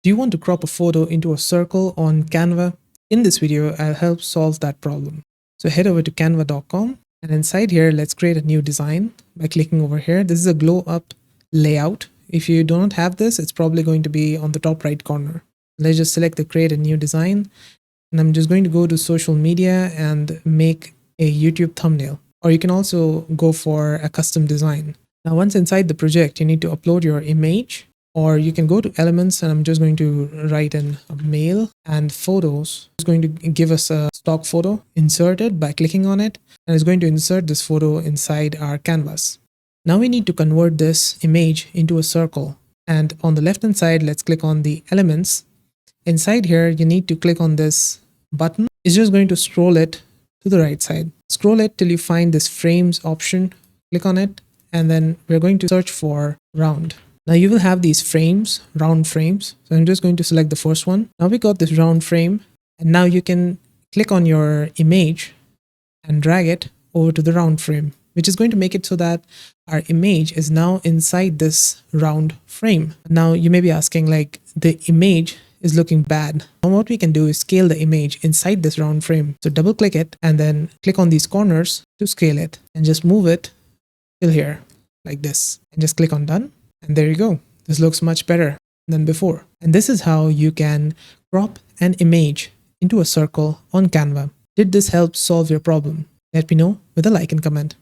Do you want to crop a photo into a circle on Canva? In this video, I'll help solve that problem. So head over to canva.com, and inside here, let's create a new design by clicking over here. This is a glow up layout. If you don't have this, it's probably going to be on the top right corner. Let's just select the create a new design. And I'm just going to go to social media and make a YouTube thumbnail. Or you can also go for a custom design. Now, once inside the project, you need to upload your image, or you can go to elements, and I'm just going to write in a mail and photos. It's going to give us a stock photo, insert it by clicking on it, and it's going to insert this photo inside our canvas. Now we need to convert this image into a circle. And on the left hand side, let's click on the elements. Inside here, you need to click on this button. It's just going to scroll it to the right side. Scroll it till you find this frames option. Click on it, and then we're going to search for round. Now you will have these frames, round frames. So I'm just going to select the first one. Now we got this round frame, and now you can click on your image and drag it over to the round frame, which is going to make it so that our image is now inside this round frame. Now you may be asking, like, the image is looking bad. Now what we can do is scale the image inside this round frame. So double click it and then click on these corners to scale it, and just move it till here like this, and just click on done. And there you go. This looks much better than before. And this is how you can crop an image into a circle on Canva. Did this help solve your problem? Let me know with a like and comment.